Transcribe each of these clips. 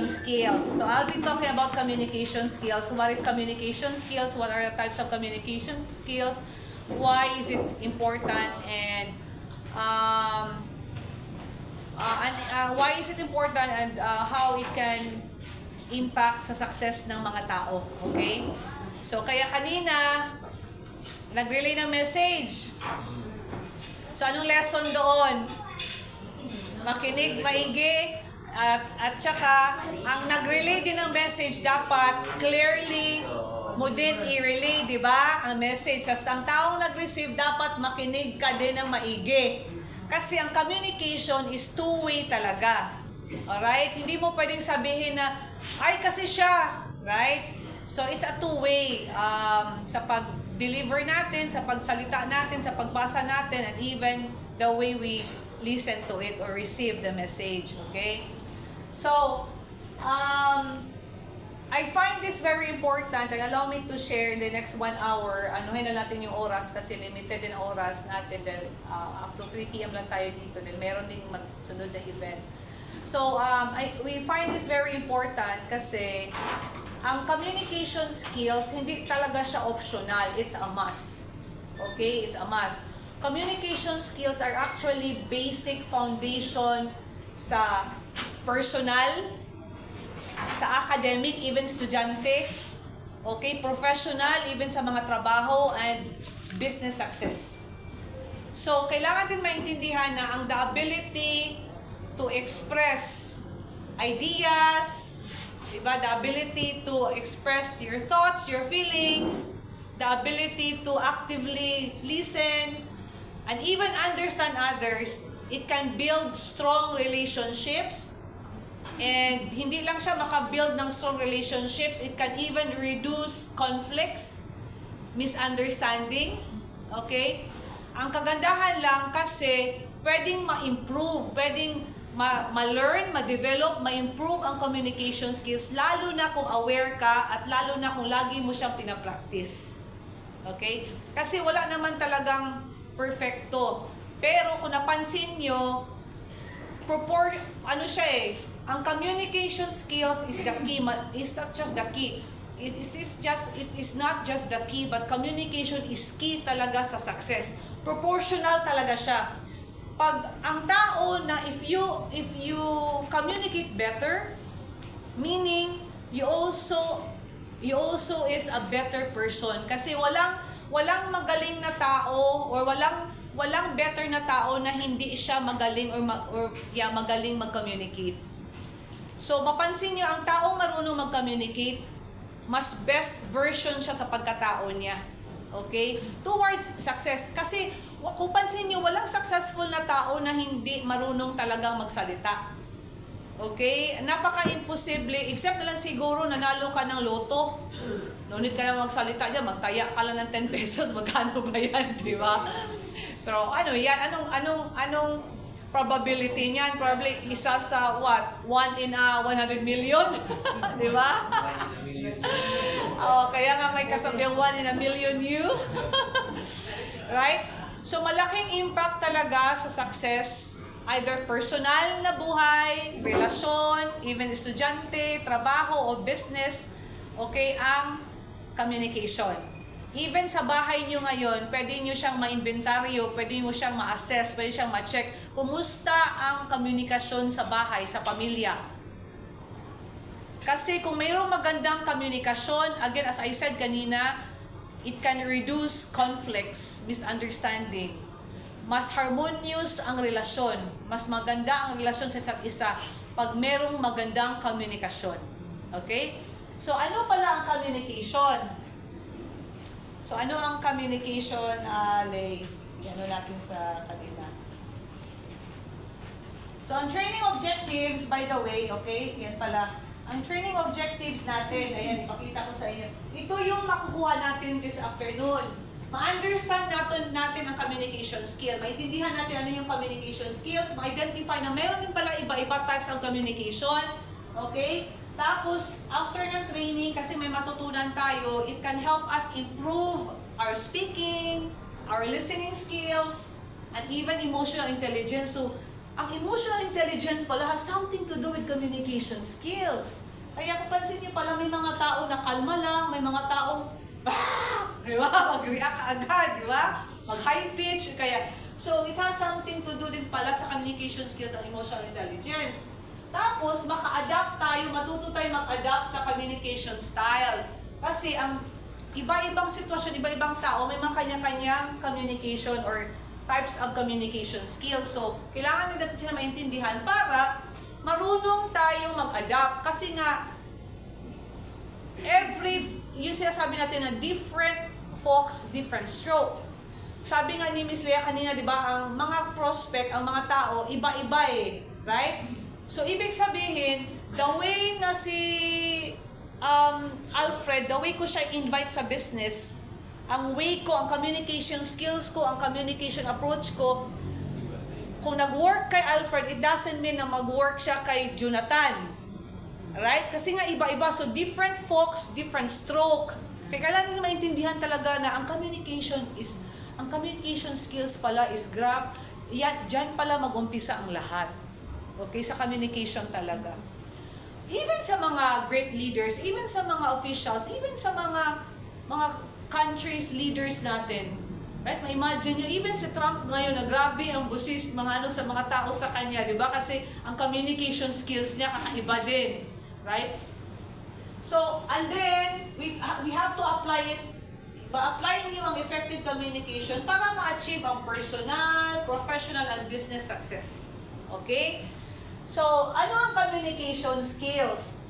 skills. So I'll be talking about communication skills. What is communication skills? What are the types of communication skills? Why is it important? And why is it important, and how it can impact sa success ng mga tao. Okay? So kaya kanina nag-relay ng message. So anong lesson doon? Makinig maigi, at saka ang nag-relay din ng message dapat clearly mo din i-relay, di ba? Ang message. Kasi ang taong nag-receive dapat makinig ka din ng maigi. Kasi ang communication is two-way talaga. Alright? Hindi mo pwedeng sabihin na, ay kasi siya. Right? So it's a two-way. Sa pag-deliver natin, sa pagsalita natin, sa pagbasa natin, and even the way we listen to it or receive the message. Okay? So, I find this very important, and allow me to share in the next 1 hour. Anuhin na natin yung oras kasi limited din ang oras natin dahil up to 3 p.m. lang tayo dito dahil meron ding magsunod na event. So, we find this very important kasi ang communication skills, hindi talaga siya optional. It's a must. Okay? It's a must. Communication skills are actually basic foundation sa personal, sa academic, even estudyante, okay, professional, even sa mga trabaho and business success. So, kailangan din maintindihan na ang the ability to express ideas, diba? The ability to express your thoughts, your feelings, the ability to actively listen, and even understand others. It can build strong relationships. And hindi lang siya makabuild ng strong relationships, it can even reduce conflicts, misunderstandings. Okay? Ang kagandahan lang kasi pwedeng ma-improve, pwedeng ma-learn, ma-develop, ma-improve ang communication skills, lalo na kung aware ka at lalo na kung lagi mo siyang pinapractice. Okay? Kasi wala naman talagang perfecto. Pero kung napansin nyo, ang communication skills is the key. It's not just the key. It is not just the key, but communication is key talaga sa success. Proportional talaga siya. Pag ang tao na if you communicate better, meaning you also is a better person. Kasi walang magaling na tao or walang better na tao na hindi siya magaling magaling mag-communicate. So, mapansin nyo, ang taong marunong mag-communicate, mas best version siya sa pagkatao niya. Okay? Towards success. Kasi, kung pansin nyo, walang successful na tao na hindi marunong talagang magsalita. Okay? Napaka-imposible, except na lang siguro nanalo ka ng loto. No need ka na magsalita dyan, magtaya ka lang ng 10 pesos, magkano ba yan, di ba? Pero ano yan? Anong probability niyan? Probably isa sa 1 in 100 million? Di ba? Kaya nga may kasabihan 1 in a million you. Right? So malaking impact talaga sa success, either personal na buhay, relasyon, even estudyante, trabaho o business, okay, ang communication. Even sa bahay nyo ngayon, pwede nyo siyang ma-inventaryo, pwede nyo siyang ma-assess, pwede siyang ma-check. Kumusta ang komunikasyon sa bahay, sa pamilya? Kasi kung mayroong magandang komunikasyon, again, as I said kanina, it can reduce conflicts, misunderstanding. Mas harmonious ang relasyon. Mas maganda ang relasyon sa isa't isa pag mayroong magandang komunikasyon. Okay? So, ano pala ang communication? So, ano ang communication, Lay? Ano natin sa kanila. So, ang training objectives, by the way, okay? Yan pala. Ang training objectives natin, ayan, ipakita ko sa inyo. Ito yung makukuha natin this afternoon. Ma-understand natin ang communication skill. Maintindihan natin ano yung communication skills. Ma-identify na meron din pala iba-iba types of communication. Okay? Tapos, after ng training, kasi may matutunan tayo, it can help us improve our speaking, our listening skills, and even emotional intelligence. So, ang emotional intelligence pala has something to do with communication skills. Kaya kung pansin niyo pala, may mga tao na kalma lang, may mga taong di ba? Mag-react agad, di ba? Mag-high pitch, kaya so it has something to do din pala sa communication skills ng emotional intelligence. Tapos, maka-adapt tayo, matuto tayo mag-adapt sa communication style. Kasi ang iba-ibang sitwasyon, iba-ibang tao, may mga kanya-kanyang communication or types of communication skills. So, kailangan din natin siya maintindihan para marunong tayo mag-adapt. Kasi nga, yung sinasabi natin na different folks, different stroke. Sabi nga ni Miss Lea kanina, di ba, ang mga prospect, ang mga tao, iba-iba eh. Right? So, ibig sabihin, the way na si Alfred, the way ko siya invite sa business, ang way ko, ang communication skills ko, ang communication approach ko, kung nag-work kay Alfred, it doesn't mean na mag-work siya kay Jonathan. Right? Kasi nga iba-iba. So, different folks, different stroke. Kaya kailangan nyo maintindihan talaga na ang communication skills pala is dyan pala mag-umpisa ang lahat. Okay? Sa communication talaga. Even sa mga great leaders, even sa mga officials, even sa mga countries, leaders natin. Right? Ma-imagine nyo, even si Trump ngayon, na grabe ang busis, sa mga tao sa kanya, di ba? Kasi ang communication skills niya kakaiba din. Right? So, and then, we have to apply it. Applying nyo ang effective communication para ma-achieve ang personal, professional, and business success. Okay? So, ano ang communication skills?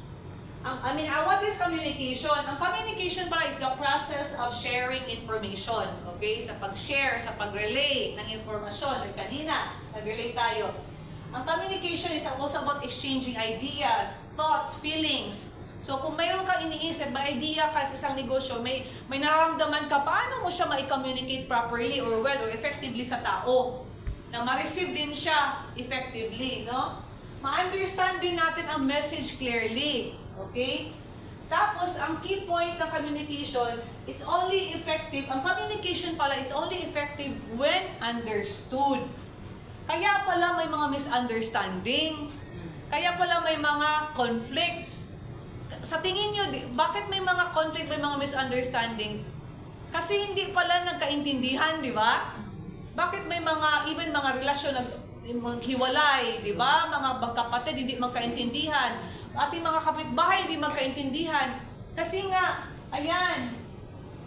What is communication? Ang communication pala is the process of sharing information. Okay? Sa pag-share, sa pag-relay ng informasyon. Like kanina, nag-relay tayo. Ang communication is also about exchanging ideas, thoughts, feelings. So, kung mayroon kang iniisip, may idea ka sa isang negosyo, may nararamdaman ka, paano mo siya ma-communicate properly or well or effectively sa tao? Na ma-receive din siya effectively, no? Ma-understand din natin ang message clearly. Okay? Tapos, ang key point ng communication, it's only effective, ang communication pala, it's only effective when understood. Kaya pala may mga misunderstanding. Kaya pala may mga conflict. Sa tingin nyo, bakit may mga conflict, may mga misunderstanding? Kasi hindi pala nagkaintindihan, di ba? Bakit may even mga relasyon maghiwalay, di ba? Mga magkapatid, hindi magkaintindihan. Ating mga kapitbahay, hindi magkaintindihan. Kasi nga, ayan,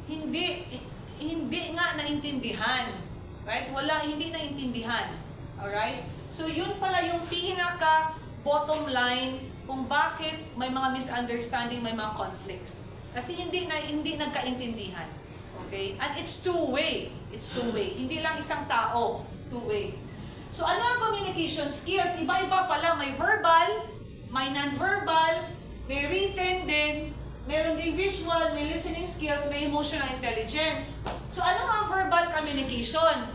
hindi nga naintindihan. Right? Hindi naintindihan. Alright? So, yun pala yung pinaka bottom line kung bakit may mga misunderstanding, may mga conflicts. Kasi hindi nagkaintindihan. Okay? And it's two-way. It's two-way. Hindi lang isang tao. Two-way. So, ano ang communication skills? Iba-iba pala. May verbal, may non-verbal, may written din, meron ding visual, may listening skills, may emotional intelligence. So, ano ang verbal communication?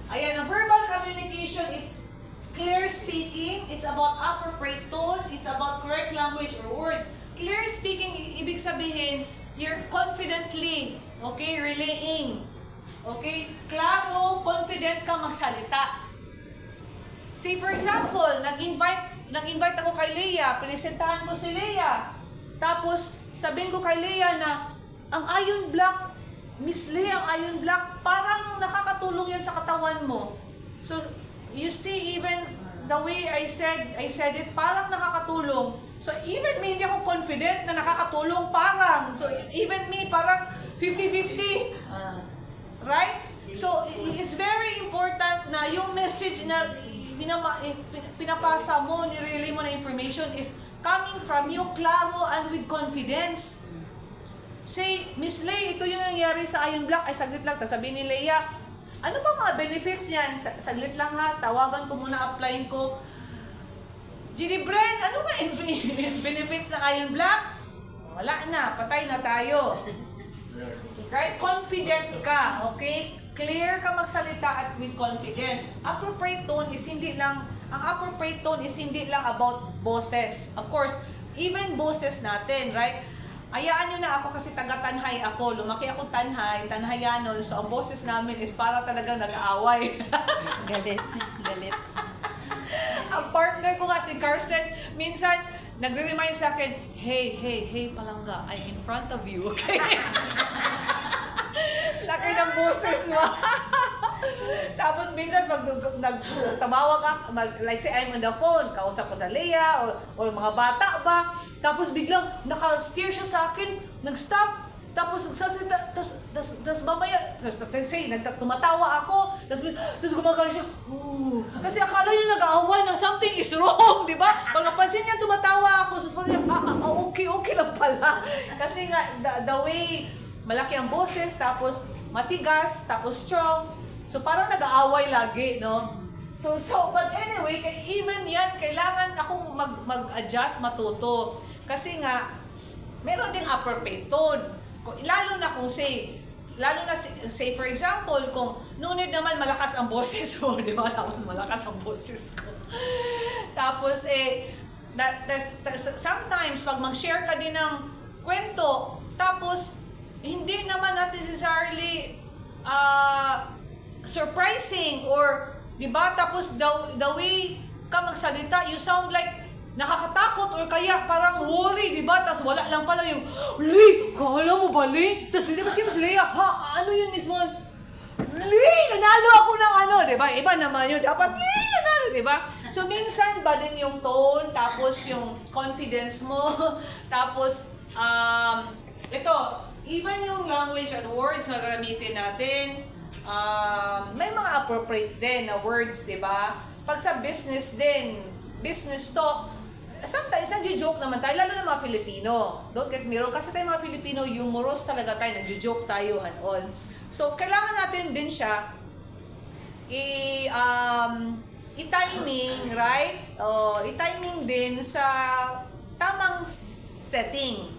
Ayan, ang verbal communication, it's clear speaking, it's about appropriate tone, it's about correct language or words. Clear speaking, ibig sabihin, you're confidently, okay, relaying. Okay? Klaro, confident ka magsalita. Say, for example, nag-invite ako kay Leia, pinisentahan ko si Leia. Tapos, sabihin ko kay Leia na, ang iron block, Miss Lea, ang iron block, parang nakakatulong yan sa katawan mo. So, you see, even the way I said it, parang nakakatulong. So, even me, hindi ako confident na nakakatulong, parang. So, even me, parang 50-50. Right? So, it's very important na yung message na pinapasa mo, nirelay mo na information is coming from you, klaro and with confidence. Say, Miss Lea, ito yung nangyari sa iron block. Ay, saglit lang. Tapos sabihin ni Leia, ano ba mga benefits yan? Saglit lang ha. Tawagan ko muna, applyin ko. Ginny Bren, ano nga benefits ng iron block? Wala na. Patay na tayo. Right? Confident ka. Okay? Clear ka magsalita at with confidence. Appropriate tone is hindi lang, ang appropriate tone is hindi lang about boses. Of course, even boses natin, right? Ayaan nyo na ako kasi taga-Tanhay ako. Lumaki ako Tanhayanon. So, ang boses namin is para talagang nag-aaway. Galit. Galit. Ang partner ko nga, si Karsten, minsan, nagre-remind sa akin, hey, palangga, I'm in front of you, okay? Laki ng boses mo. Tapos minsan pag nagtamawag ka, like say I'm on the phone, kausap ko sa Leia o mga bata ba, tapos biglang naka-steer siya sa akin, nag-stop, tapos nagsasalita, tapos mamaya, say, tumatawa ako, tapos gumagano siya, kasi akala niya nag-aaway na something is wrong, di ba? Pag napansin niya tumatawa ako, so parang okay lang pala. Kasi nga, the way, malaki ang boses, tapos matigas, tapos strong. So parang nag-aaway lagi, no? So but anyway, even yan, kailangan akong mag-adjust, matuto. Kasi nga, meron ding upper tone. Lalo na say for example, kung nunod naman malakas ang boses mo, di ba? Tapos malakas ang boses ko. Tapos sometimes pag mag-share ka din ng kwento, tapos hindi naman necessarily surprising or, di ba? Tapos the way ka magsalita, you sound like nakakatakot or kaya parang worry, di ba? Tapos wala lang pala yung, Lee, kala mo ba, Lee? Tapos di ba siya mas Leia, ano yun mismo? Lee, nanalo ako ng ano, di ba? Iba naman yun, dapat Lee, nanalo, di ba? So minsan ba din yung tone, tapos yung confidence mo, tapos, ito, even yung language and words na gamitin natin, may mga appropriate din na words, di ba? Pag sa business din, business talk, sometimes nagjo-joke naman tayo, lalo na mga Filipino. Don't get me wrong, kasi tayo mga Filipino, humorous talaga tayo, nagjo-joke tayo and all. So, kailangan natin din siya i-timing, right? I-timing din sa tamang setting.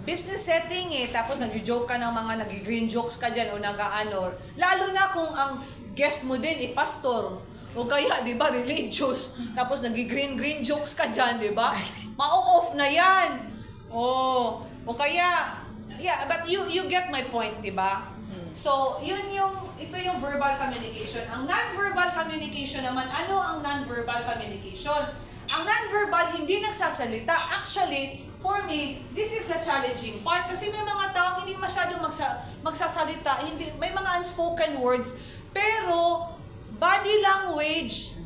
Business setting tapos nagjo-joke ka ng mga nag-green jokes ka dyan o nag-ano. Lalo na kung ang guest mo din pastor. O kaya, di ba, religious. Tapos nag-green jokes ka dyan, di ba? Ma-off na yan. O kaya, yeah, but you get my point, di ba? So, ito yung verbal communication. Ang non-verbal communication naman, ano ang non-verbal communication? Ang non-verbal, hindi nagsasalita. Actually, for me, this is the challenging part kasi may mga tao hindi masyadong magsasalita, may mga unspoken words, pero body language,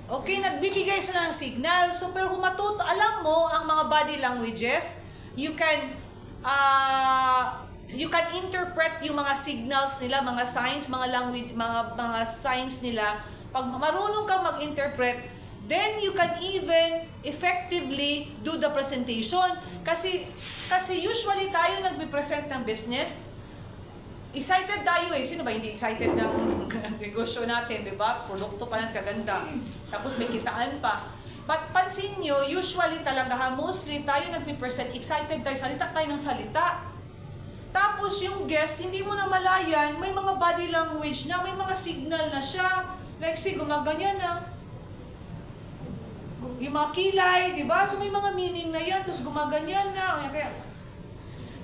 okay, nagbibigay sila ng signal. So, pero kung alam mo ang mga body languages, you can interpret yung mga signals nila, mga signs, mga language, mga signs nila. Pag marunong kang mag-interpret, then you can even effectively do the presentation. Kasi usually tayo nagbe-present ng business, excited tayo Sino ba hindi excited ng negosyo natin, di ba? Produkto pa lang kaganda. Tapos may kitaan pa. But pansin nyo, usually talaga, mostly tayo nagpe-present, excited tayo, salita tayo ng salita. Tapos yung guest, hindi mo na malayan, may mga body language na, may mga signal na siya. Like, gumaganyan na. Yung mga kilay, di ba? So may mga meaning na yan, tapos gumaganyan na.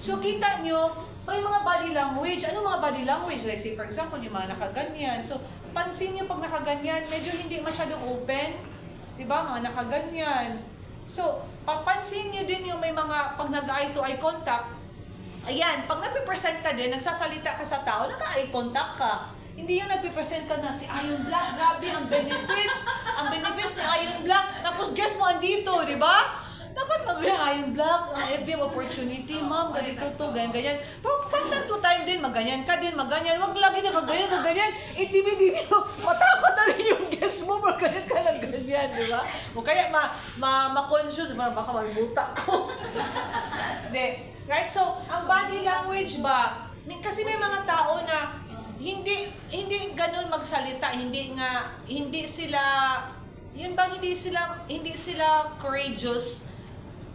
So kita nyo, may mga body language. Ano mga body language? Like say for example, yung mga nakaganyan. So pansin nyo pag nakaganyan, medyo hindi masyadong open. Di ba? Mga nakaganyan. So papansin nyo din yung may mga, pag nag-eye to eye contact, ayan, pag nagpe-present ka din, nagsasalita ka sa tao, naka-eye contact ka. Hindi yung nagpe-present ka na si Iron Black, grabe ang benefits ni Iron Black, tapos guess mo andito, di ba? Dapat mag-Iron Black, FBM opportunity, ma'am, ganito to, ganyan. Pero from time to time din, maganyan ka din, maganyan. Wag lagi na maganyan. Intimidate mo, matakot na rin yung guest mo, maganyan ka lang ganyan, di ba? O kaya ma-conscious, baka mabuta ko. Hindi. Right? So, ang body language ba, kasi may mga tao na hindi ganun magsalita, hindi sila courageous,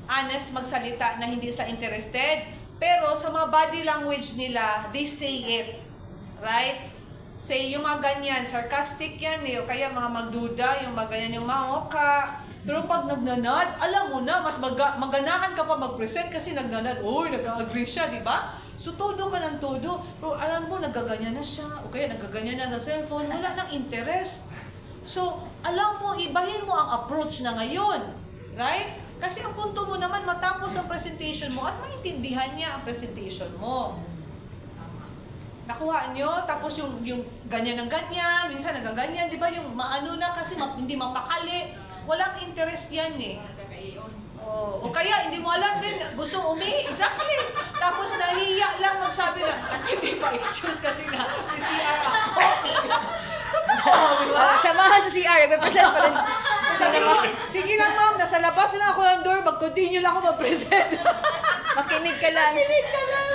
honest magsalita na hindi sa interested, pero sa mga body language nila, they say it, right? Say yung mga ganyan, sarcastic yan o kaya mga magduda, yung mga ganyan, yung mga Pero pag nagnanad, alam mo na, mas maganahan ka pa mag-present kasi nagnanad. Uy, nag-agree siya, di ba? So, todo ka ng todo. Pero alam mo, nagaganyan na siya. O kaya nagaganyan na sa cellphone. Wala nang interest. So, alam mo, ibahin mo ang approach na ngayon. Right? Kasi ang punto mo naman, matapos ang presentation mo at maintindihan niya ang presentation mo. Nakuha nyo? Tapos yung ganyan ng ganyan, minsan nagaganyan, di ba? Yung maano na kasi hindi mapakali. Walang interest yan eh. Oh, o kaya hindi mo alam din, gusto umihi. Exactly. Tapos nahiya lang magsabi na, hindi pa excuse kasi na si CR ako. Totoo, di ba? Samahan sa CR, represent pa rin. Sabi mo, sige lang ma'am, nasa labas na ako ng door, mag-continue lang ako mag-present. Makinig ka lang. Makinig ka lang.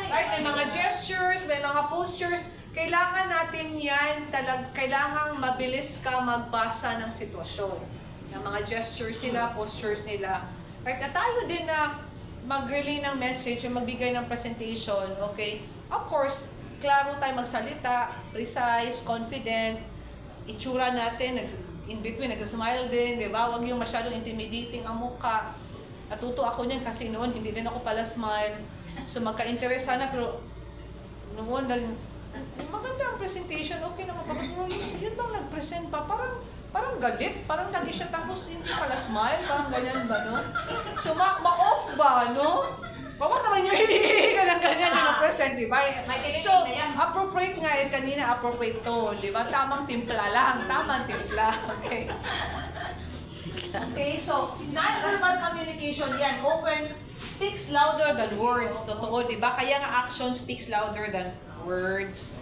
Right? May mga gestures, may mga postures. Kailangan natin yan, kailangan mabilis ka magbasa ng sitwasyon. Ng mga gestures nila, postures nila. Right? At tayo din na mag-relay ng message, yung magbigay ng presentation, okay? Of course, klaro tayo magsalita, precise, confident, itsura natin, in between, nag-smile din, di ba? Huwag yung masyadong intimidating ang mukha. Natuto ako niyan kasi noon, hindi din ako pala smile. So, magka-interest sana, pero noon, maganda ang presentation, okay naman. Pero yun bang nag-present pa? Parang galit, parang lagi siya tapos hindi pala smile, parang ganyan ba, no? So, ma-off ba, no? Baka naman yung hihihi ka ng ganyan yung present, di ba? So, appropriate nga eh, kanina appropriate to, di ba? Tamang timpla lang, tamang timpla, okay? Okay, so, non-verbal communication yan, often speaks louder than words. Totoo, di ba? Kaya nga action speaks louder than words.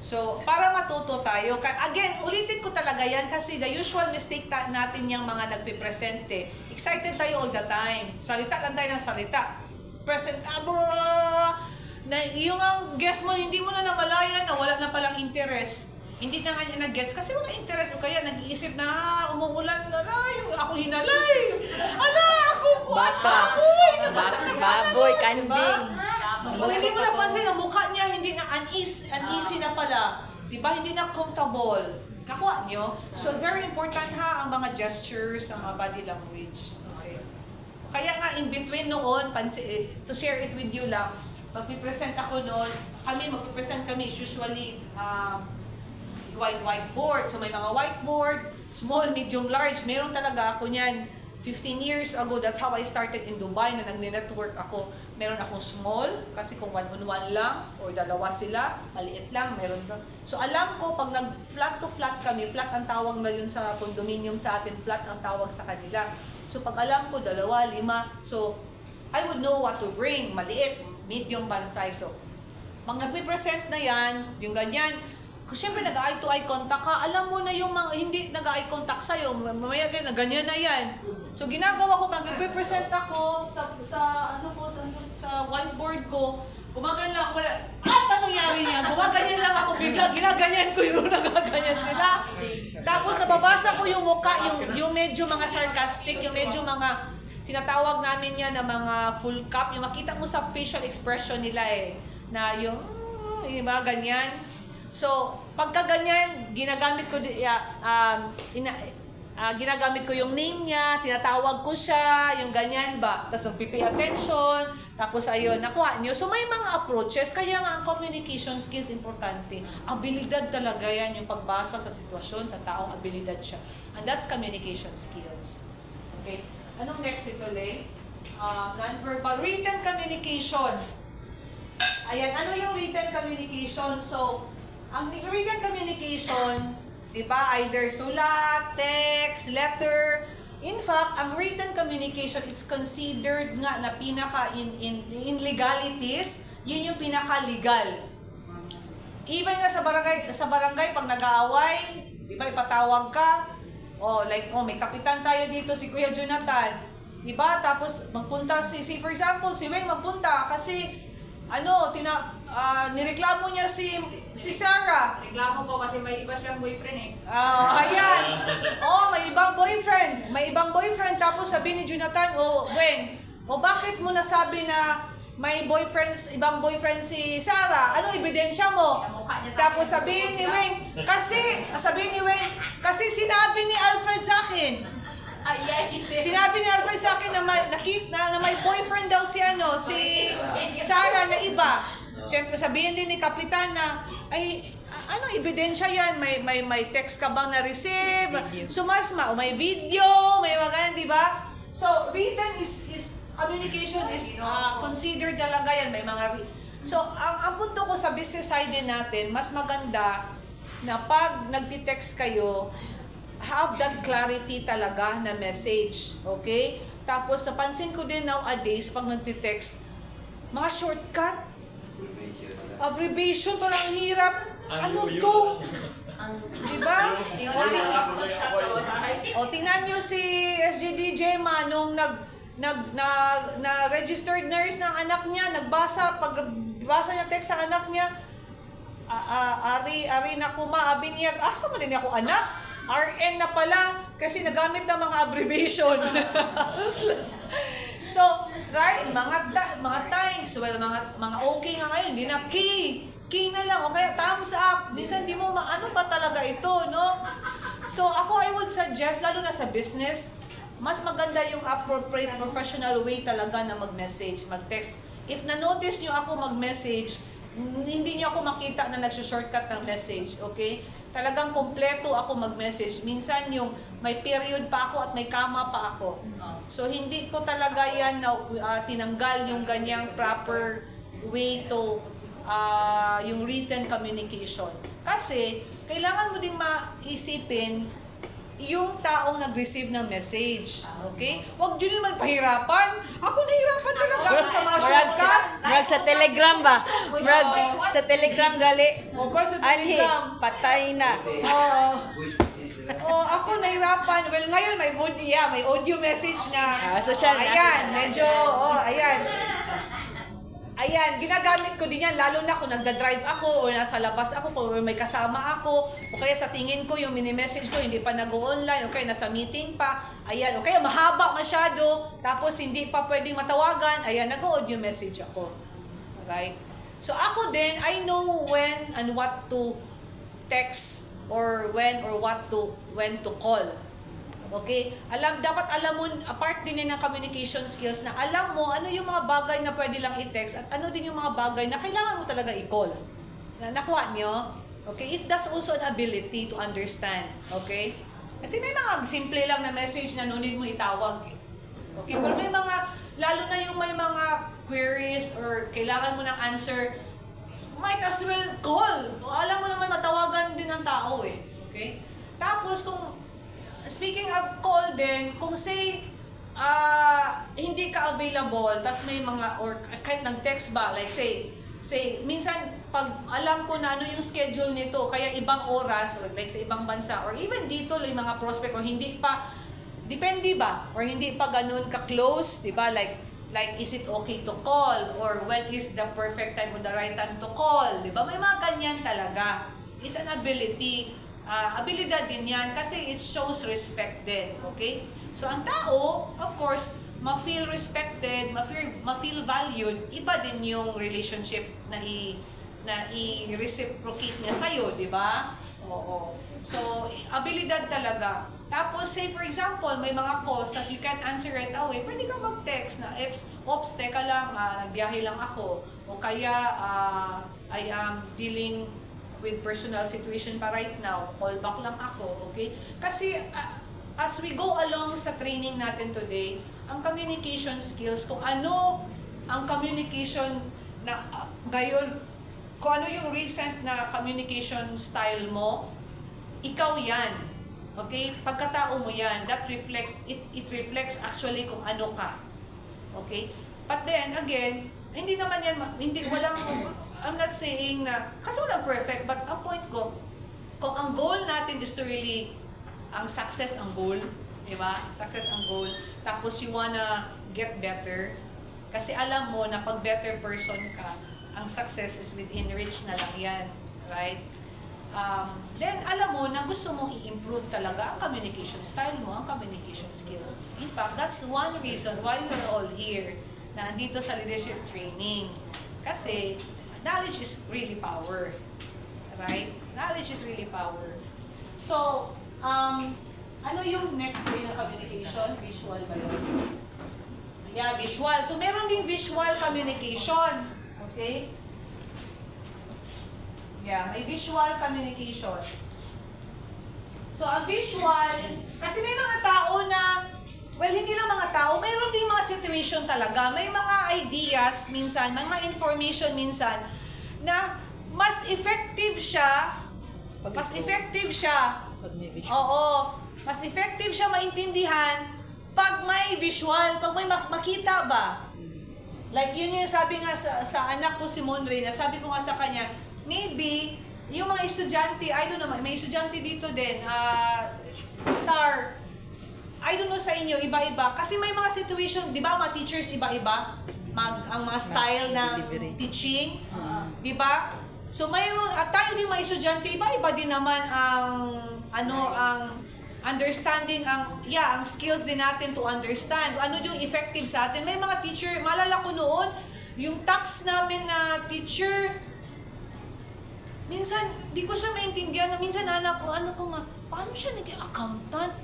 So, para matuto tayo, again, ulitin ko talaga yan kasi the usual mistake natin yung mga nagpipresente. Excited tayo all the time. Salita lang tayo ng salita. Present, na yung ang guess mo, hindi mo na namalayan na wala na palang interest. Hindi na nga niya nag-gets kasi wala interest. O kaya nag-iisip na, umuulan na, ako hinalay. Ako, baboy, nabasa na Baboy, kanding. Kung hindi mo napansin, ang mukha niya hindi na uneasy na pala. Diba? Hindi na comfortable. Nakuha niyo? So, very important ha, ang mga gestures, ang mga body language. Okay. Kaya nga, in between noon, to share it with you lang, magpipresent ako noon, magpipresent kami, usually, whiteboard. So, may mga whiteboard, small, medium, large. Meron talaga ako niyan. 15 years ago, that's how I started in Dubai, na nag-network ako. Meron akong small, kasi kung one-on-one lang, o dalawa sila, maliit lang, meron doon. So alam ko, pag nag-flat to flat kami, flat ang tawag na yun sa condominium sa atin, flat ang tawag sa kanila. So pag alam ko, 2, 5, so I would know what to bring, maliit, medium, size. So pag nag-present na yan, yung ganyan, kung siyempre nag-eye to eye contact ka, alam mo na yung mga hindi nag-eye contact sa'yo, mamaya ganyan na yan. So ginagawa ko, pag nag-present ako sa whiteboard ko, gumaganyan lang ako, ano nangyari niya? Gumaganyan lang ako, bigla ginaganyan ko yung nagaganyan sila. Tapos nababasa ko yung mukha, yung medyo mga sarcastic, yung medyo mga tinatawag namin yan na mga full cup, yung makita mo sa facial expression nila na yung mga ganyan. So, pagka ganyan, ginagamit ko yung name niya, tinatawag ko siya, yung ganyan ba. Tapos nagpipay attention, tapos ayun, nakuha niyo. So, may mga approaches, kaya nga ang communication skills importante. Abilidad talaga yan, yung pagbasa sa sitwasyon, sa taong abilidad siya. And that's communication skills. Okay? Anong next ito, Lay? Non-verbal. Written communication. Ayan, ano yung written communication? So, ang written communication, di ba, either sulat, text, letter. In fact, ang written communication, it's considered nga na pinaka in legalities, yun yung pinaka-legal. Even nga sa barangay pag nag-aaway, di ba, ipatawag ka, may kapitan tayo dito, si Kuya Jonathan, di ba, tapos magpunta for example, si Weng magpunta kasi, nireklamo niya si Sarah. Reklamo po kasi may iba siyang boyfriend Ayan. May ibang boyfriend. May ibang boyfriend. Tapos sabi ni Jonathan, Weng, bakit mo nasabi na may ibang boyfriend si Sarah? Ano ebidensya mo? Tapos sabihin ni Weng, kasi sinabi ni Alfred sa akin. Ay, Sinabi ni Alfred sa akin na may boyfriend daw si Sarah na iba. Siyempre sabihin din ni Kapitan na ano ebidensya yan? May text ka bang na-receive? Sumasma, may video, may mga ganun, di ba? So, written is communication is considered talaga yan. May mga so, ang punto ko sa business side din natin, mas maganda na pag nagti-text kayo, have that clarity talaga na message. Okay? Tapos, napansin ko din nowadays, pag nagti-text, mga shortcut, abbreviation, parang hirap. Ano to? Diba? O, tingnan nyo si SGDJ Manong na registered nurse ng anak niya, pagbasa niya text sa anak niya, ari na kuma, abiniyag, asa mo din ako anak? RN na pala, kasi nagamit ng mga abbreviation. So, right, mga times, well, mga okay nga ngayon, hindi na key na lang, o kaya thumbs up, minsan di mo ano ba talaga ito, no? So, ako I would suggest, lalo na sa business, mas maganda yung appropriate professional way talaga na mag-message, mag-text. If na-notice nyo ako mag-message, hindi nyo ako makita na nag-shortcut ng message, okay? Talagang kompleto ako mag-message. Minsan yung may period pa ako at may kama pa ako. So, hindi ko talaga yan na tinanggal yung ganyang proper way to yung written communication. Kasi, kailangan mo ding maisipin yung taong nag-receive ng message. Okay? Huwag yun naman pahirapan. Ako nahirapan talaga ako sa mga shortcuts. Murag sa Telegram ba? Murag sa Telegram gali. O, sa Anhi, Telegram. patay na. Ako nahirapan. Well, ngayon may audio message na. Social na. Ayan, medyo, ayan, ginagamit ko din yan, lalo na kung nagda-drive ako o nasa labas ako, kung may kasama ako, o kaya sa tingin ko yung mini-message ko hindi pa nag-online, o kaya nasa meeting pa, ayan, o kaya mahaba masyado, tapos hindi pa pwedeng matawagan, ayan, nag-audio message ako. Alright? So ako din, I know when and what to text, or when to call. Okay? Dapat alam mo, apart din yan ng communication skills, na alam mo ano yung mga bagay na pwede lang i-text at ano din yung mga bagay na kailangan mo talaga i-call. Nakuha nyo? Okay? That's also an ability to understand. Okay? Kasi may mga simple lang na message na no need mo itawag. Okay? Pero may mga, lalo na yung may mga queries or kailangan mo ng answer, might as well call. Alam mo naman matawagan din ng tao eh. Okay? Tapos speaking of call din, kung say, hindi ka available, tas may mga, or kahit nag-text ba, like say, minsan, pag alam ko na ano yung schedule nito, kaya ibang oras, or like sa ibang bansa, or even dito, yung mga prospect, or hindi pa, depende ba, or hindi pa ganun ka-close, di ba, like, is it okay to call, or when is the perfect time or the right time to call, di ba, may mga ganyan talaga. It's an ability. Abilidad din yan kasi it shows respect din, okay? So, ang tao, of course, ma-feel respected, ma-feel valued, iba din yung relationship na i-reciprocate niya sa'yo, di ba? Oo. So, abilidad talaga. Tapos, say for example, may mga calls as you can't answer right away, pwede ka mag-text na, oops, teka lang, nagbiyahe lang ako. O kaya, I am dealing with personal situation pa right now, call back lang ako, okay? Kasi as we go along sa training natin today, ang communication skills, kung ano ang communication na ngayon, kung ano yung recent na communication style mo, ikaw yan. Okay? Pagkatao mo yan, that reflects, it reflects actually kung ano ka. Okay? But then, again, hindi naman yan, I'm not saying na, kasi walang perfect, but ang point ko, kung ang goal natin is to really, ang success ang goal, di ba? Success ang goal, tapos you wanna get better, kasi alam mo na pag better person ka, ang success is within reach na lang yan, right? Then alam mo na gusto mong i-improve talaga ang communication style mo, ang communication skills. In fact, that's one reason why we're all here, na andito sa leadership training. Kasi, knowledge is really power. Right? Knowledge is really power. So, Ano yung next way ng communication? Visual ba yun? Yeah, visual. So, meron din visual communication. Okay? Yeah, may visual communication. So, ang visual, kasi may mga tao na, well, hindi lang mga tao, mayroon din mga situation talaga. May mga ideas minsan, may mga information minsan, na mas effective siya, Pag may visual. oo, mas effective siya maintindihan pag may visual, pag may makita ba. Like, yun yung sabi nga sa anak ko si Monre, na sabi ko nga sa kanya, maybe, yung mga estudyante, I don't know, may estudyante dito din, SAR, I don't know sa inyo, iba-iba. Kasi may mga situation, di ba, mga teachers iba-iba, ang mga style ng teaching, di ba? So, mayroon, at tayo din mga estudyante, iba-iba din naman ang understanding, ang skills din natin to understand. Ano yung effective sa atin. May mga teacher, maalala ko noon, yung tax namin na teacher, minsan, di ko siya maintindihan. Minsan, anak ko nga, paano siya naging accountant?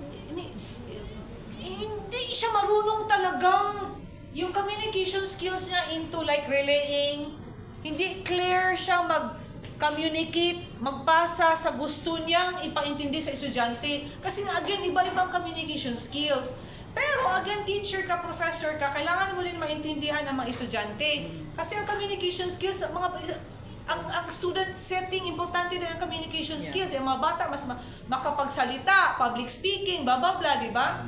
Hindi siya marunong talagang yung communication skills niya into like relaying. Hindi clear siya mag-communicate, magpasa sa gusto niyang ipaintindi sa estudyante. Kasi nga, again, iba-ibang communication skills. Pero again, teacher ka, professor ka, kailangan mo rin maintindihan ng mga estudyante. Kasi ang communication skills, ang student setting, importante din ang communication skills. Yung mga bata, mas makapagsalita, public speaking, blah, blah, blah, di ba?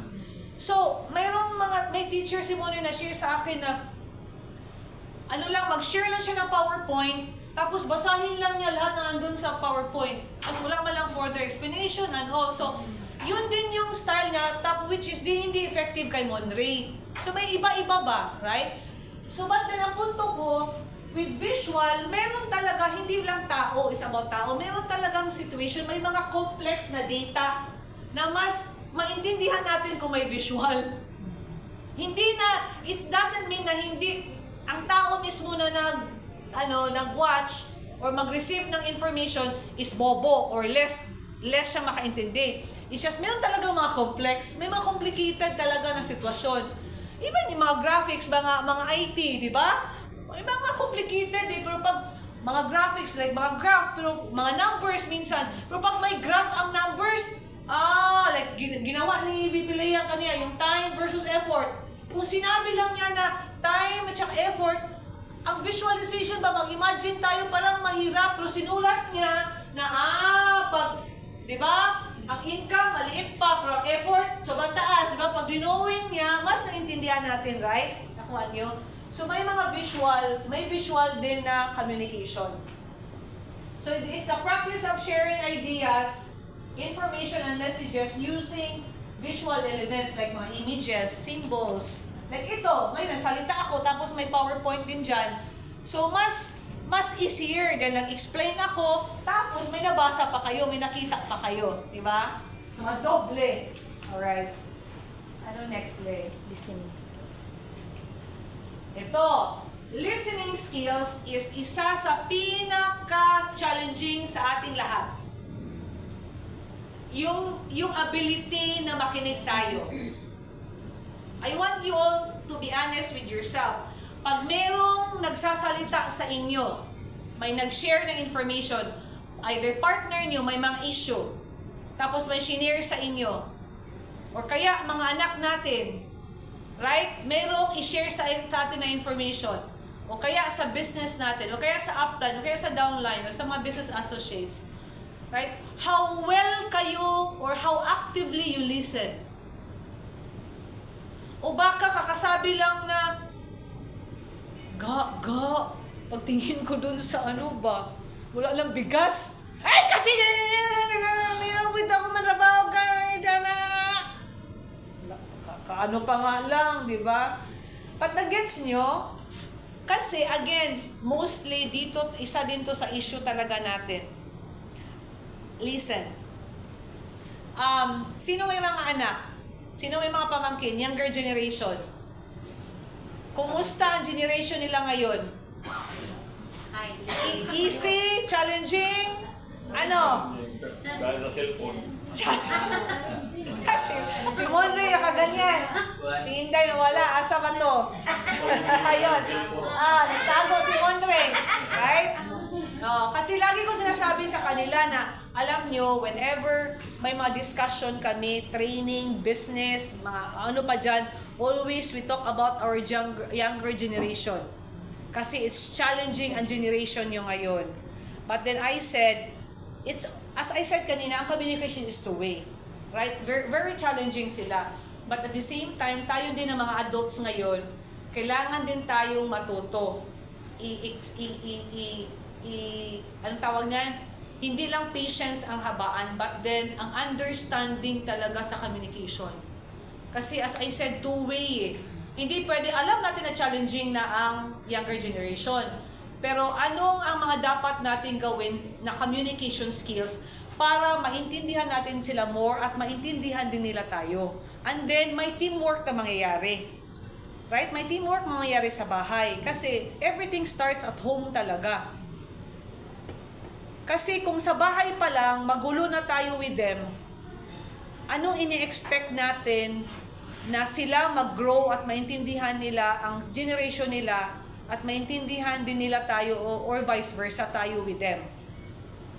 So, may teacher si Moni na share sa akin na mag-share lang siya ng PowerPoint, tapos basahin lang niya lahat na nandun sa PowerPoint. Tapos wala man lang further explanation and all. So, yun din yung style niya, which is hindi effective kay Monre. So, may iba-iba ba, right? So, but then ang punto ko, with visual, meron talaga, hindi lang tao, it's about tao, meron talagang situation, may mga complex na data na mas maintindihan natin kung may visual. It doesn't mean na hindi, ang tao mismo na nag-watch or mag-receive ng information is bobo or less siya makaintindi. It's just, meron talagang mga complex, may mga complicated talaga na sitwasyon. Even yung mga graphics, mga IT, di ba? May mga complicated pero pag mga graphics, like mga graph, pero mga numbers minsan, pero pag may graph ang numbers, like ginawa ni VP Lea kanina, yung time versus effort. Kung sinabi lang niya na time at saka effort, ang visualization ba, mag-imagine tayo parang mahirap, pero sinulat niya na, di ba? Ang income, maliit pa, pero ang effort, sobrang taas, di ba? Pag dinowing niya, mas naintindihan natin, right? Nakuha niyo? So, may visual din na communication. So, it's a practice of sharing ideas, information, and messages using visual elements like mga images, symbols. Like ito, ngayon, salita ako, tapos may PowerPoint din dyan. So, mas easier dahil nag-explain ako, tapos may nabasa pa kayo, may nakita pa kayo. Diba? So, mas doble. Alright. Ano next, Le? Listening skills. Ito, listening skills is isa sa pinaka-challenging sa ating lahat. Yung ability na makinig tayo. I want you all to be honest with yourself. Pag merong nagsasalita sa inyo, may nag-share ng information, either partner nyo, may mga issue, tapos may shinare sa inyo, or kaya mga anak natin, right? Merong i-share sa atin na information, o kaya sa business natin, o kaya sa upline, o kaya sa downline, o sa mga business associates. Right? How well kayo or how actively you listen. O baka kakasabi lang na pagtingin ko dun sa wala lang bigas. Ay, kasi wait ako matrabaho ka. Kaano pa nga lang, di ba? But na-gets nyo? Kasi again, mostly dito, isa din to sa issue talaga natin. Listen. Sino may mga anak? Sino may mga pamangkin? Younger generation. Kumusta ang generation nila ngayon? Easy? Challenging? Ano? Dahil sa cellphone. Kasi si Mondre nakaganyan. Si Inday nawala. Asa ba to? Ayun. Nagtago si Mondre. Right? Kasi lagi ko sinasabi sa kanila na, alam nyo, whenever may mga discussion kami, training, business, mga ano pa dyan, always we talk about our younger generation. Kasi it's challenging ang generation yung ngayon. But then I said, it's as I said kanina, ang communication is two-way. Right? Very, very challenging sila. But at the same time, tayo din ng mga adults ngayon, kailangan din tayong matuto. Anong tawag niyan? Hindi lang patience ang habaan, but then ang understanding talaga sa communication. Kasi as I said, two-way eh. Hindi pwede, alam natin na challenging na ang younger generation. Pero anong ang mga dapat natin gawin na communication skills para maintindihan natin sila more at maintindihan din nila tayo. And then, may teamwork na mangyayari. Right? May teamwork na mangyayari sa bahay. Kasi everything starts at home talaga. Kasi kung sa bahay pa lang, magulo na tayo with them, anong ini-expect natin na sila mag-grow at maintindihan nila ang generation nila at maintindihan din nila tayo or vice versa tayo with them.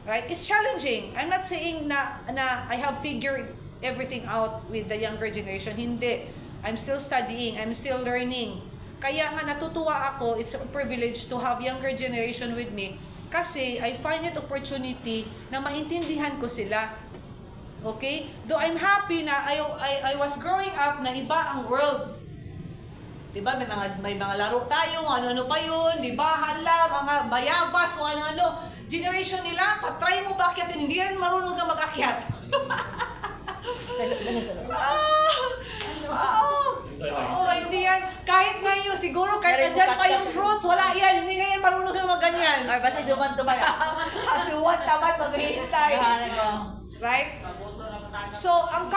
Right? It's challenging. I'm not saying na I have figured everything out with the younger generation. Hindi. I'm still studying. I'm still learning. Kaya nga natutuwa ako, it's a privilege to have younger generation with me kasi I find it opportunity na maintindihan ko sila. Okay? Though I'm happy na I was growing up na iba ang world. Diba? May mga laro tayo, ano-ano pa yun, diba? Hala, mga bayabas, o ano-ano. Generation nila, patry mo ba akyatin? Hindi rin marunong sa mag-akyat. Salot na na salot. Hindi yan. Kahit ngayon, siguro kahit nandyan pa yung fruits, wala yan. Hindi ngayon marunong sila mag-ganyan. Or basta suman to ba na? Hasuwan naman, maghihintay. Right? So, ang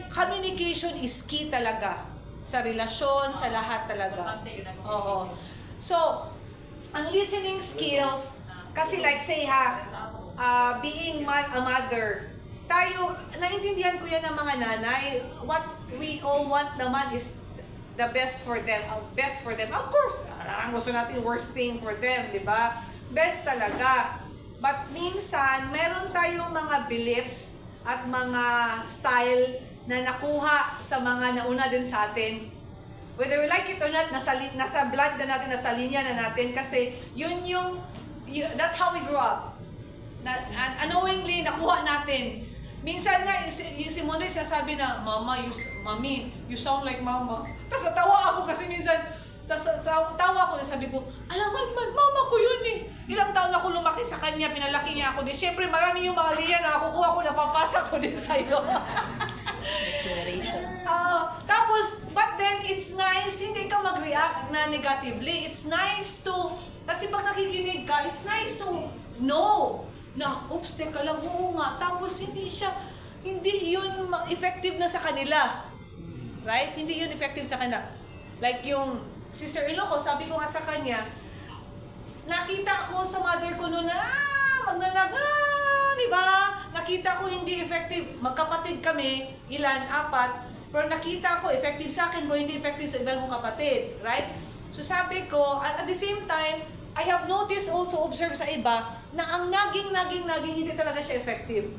communication is key talaga. Sa relasyon, sa lahat talaga. Oo. So, ang listening skills, kasi like say being a mother, tayo, naintindihan ko yan ng mga nanay, what we all want naman is the best for them. Best for them. Of course, ang gusto natin worst thing for them, di ba? Best talaga. But minsan, meron tayong mga beliefs at mga style na nakuha sa mga nauna din sa atin. Whether we like it or not, nasa blood na natin, nasa linya na natin, kasi that's how we grew up. Unknowingly, nakuha natin. Minsan nga, yung si Monday sasabi na, Mami, you sound like Mama. Tapos natawa ako kasi minsan, tawa ko, sabi ko, alam mo, mama ko yun eh. Ilang taon ako lumaki sa kanya, pinalaki niya ako din. Siyempre, marami yung mga liya na nakukuha ko, napapasa ko din sa'yo. Generation. Tapos, but then, it's nice, hindi ka mag-react na negatively. It's nice to, kasi pag nakikinig ka, it's nice to know na, oops, teka lang, oo nga. Tapos, hindi yun effective na sa kanila. Right? Hindi yun effective sa kanila. Like yung sister-in-law ko, sabi ko nga sa kanya, nakita ko sa mother ko noon na, di ba? Nakita ko hindi effective. Magkapatid kami, 4, pero nakita ko effective sa akin, pero hindi effective sa ibang kong kapatid. Right? So sabi ko, at the same time, I have noticed also, observe sa iba, na ang naging hindi talaga siya effective.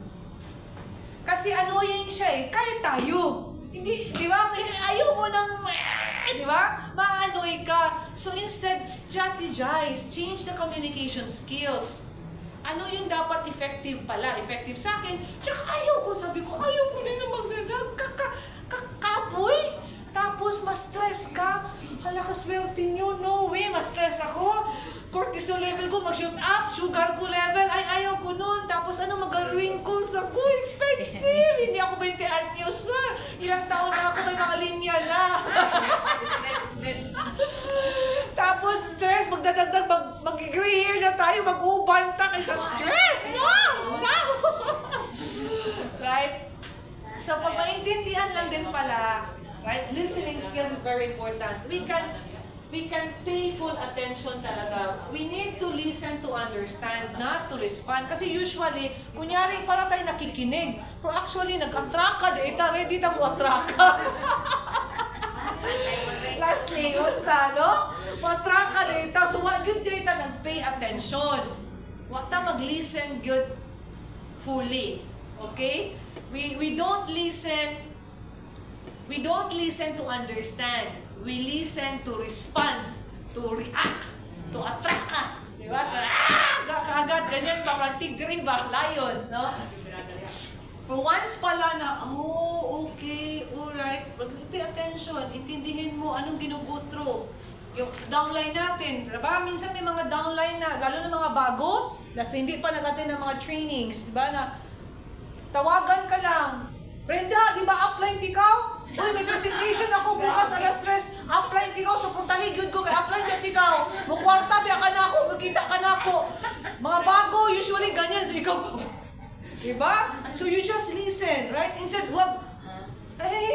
Kasi annoying siya eh, kahit tayo. Hindi, di ba? Ayaw mo nang, di ba? Ma-annoy ka. So instead, strategize. Change the communication skills. Ano yung dapat effective pala? Effective sa akin. Tsaka ayaw ko, sabi ko, ayaw ko din na kapoy. Tapos, ma-stress ka. Hala, kaswerte nyo. No way, ma-stress ako. Cortisol level ko, mag-shoot up. Sugar ko level, ay ayaw ko nun. Tapos, mag-wrinkles ako. Expensive. Hindi ako 20 anyos na. Ilang taon na ako, may mga linya na. Tapos, stress, magdadagdag, mag-gray hair na tayo, mag-ubanta kaysa stress. No! Right? So, pag maintindihan lang din pala, right, listening skills is very important. we can pay full attention talaga. We need to listen to understand, not to respond. Kasi usually, kunyari, para tayo nakikinig. Pero actually, nag-attract ka, data ready na mo attract ka. Lastly, basta, no? Attract ka data. So, what good data nag-pay attention. Wag ta mag-listen good fully. Okay? We don't listen to understand. We listen to respond, to react, to attract ka. Di ba? Kaagad, ganyan pa, parang tigre ba? Lion, no? Pero once pala na, oh, okay, alright, pay attention, intindihin mo anong ginugo through. Yung downline natin, diba? Minsan may mga downline na, lalo na mga bago, that's hindi pa nag-attend ng mga trainings, diba? Na, tawagan ka lang, Brenda, di ba upline ikaw? Uy, may presentation ako bukas alas 3. Upline ikaw, so puntahin yun ko kay upline ka ikaw. Mukwarta, biya ka na ako, magkita ka na ako. Mga bago, usually ganyan. So ikaw, diba? So you just listen, right? Instead, wag,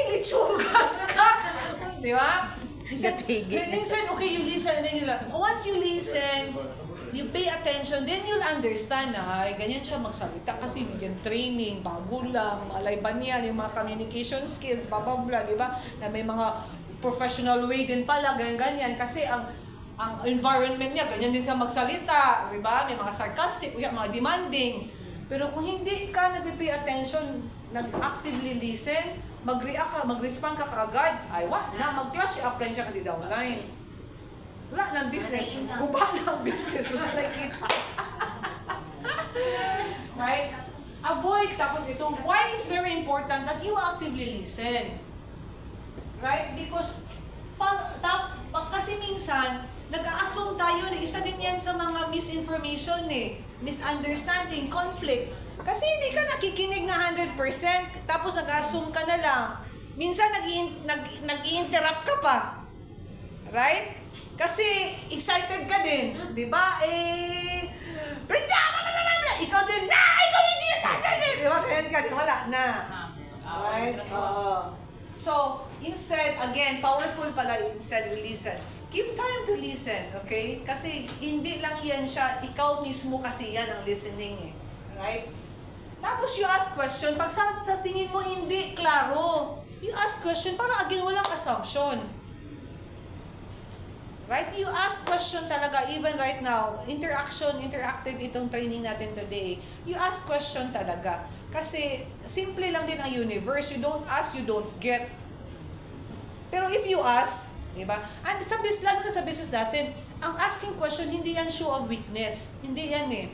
litsugas ka. Diba? Instead, okay, you listen, and then you like, once you listen, you pay attention, then you'll understand na, ay, ganyan siya magsalita kasi yung training, bago lang, malay ba niyan, yung mga communication skills, blah, blah, blah, di ba? Na may mga professional way din pala, ganyan, kasi ang environment niya, ganyan din sa magsalita, di ba? May mga sarcastic, mga demanding. Pero kung hindi ka nag-pay attention, nag-actively listen, mag-react ka, mag-respond ka kaagad, ay what na, mag-clash yung upline siya kasi downline. Wala ng business. Guba ng business. Wala nakikita. Right? Avoid. Tapos ito, why is very important that you actively listen. Right? Because, kasi minsan, nag-a-assume tayo na isa din yan sa mga misinformation misunderstanding, conflict. Kasi hindi ka nakikinig na 100%, tapos nag-assume ka na lang. Minsan nag-i-interrupt ka pa. Right? Kasi excited ka din, 'di ba? Brenda, ikaw din na, ikaw din, 'di ba? Kaya ka, wala na. Right? So, instead, again, powerful pala instead we listen. Give time to listen, okay? Kasi hindi lang yan siya, ikaw mismo kasi yan ang listening Right? Tapos you ask question, pag sa tingin mo hindi klaro, you ask question para again walang assumption. Right? You ask question talaga, even right now, interactive itong training natin today. You ask question talaga. Kasi, simple lang din ang universe. You don't ask, you don't get. Pero if you ask, diba? And sa business, lalo na sa business natin, ang asking question, hindi yan show of weakness. Hindi yan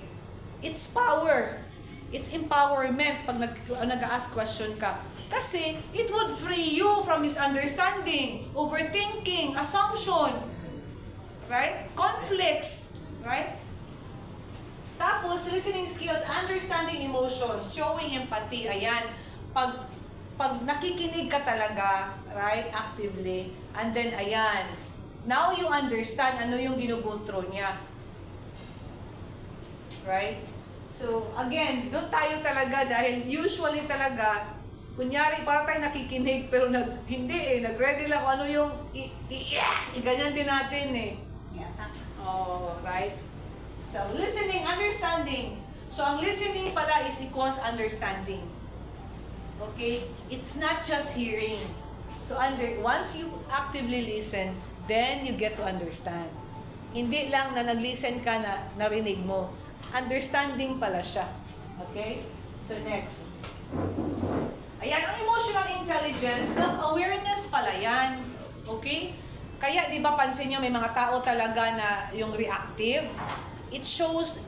It's power. It's empowerment pag nag-ask question ka. Kasi, it would free you from misunderstanding, overthinking, assumption. Right? Conflicts. Right? Tapos, listening skills, understanding emotions, showing empathy. Ayan. Pag nakikinig ka talaga, right, actively, and then, ayan, now you understand ano yung ginugo through niya. Right? So, again, doon tayo talaga dahil usually talaga, kunyari, para tayo nakikinig, pero hindi nag-ready lang kung ano yung ganyan din natin Oh, right? So, listening, understanding. So, ang listening pala is equals understanding. Okay? It's not just hearing. So, once you actively listen, then you get to understand. Hindi lang na nag-listen ka na narinig mo. Understanding pala siya. Okay? So, next. Ayan, ang emotional intelligence, awareness pala yan. Okay? Kaya, di ba, pansin nyo, may mga tao talaga na yung reactive. It shows,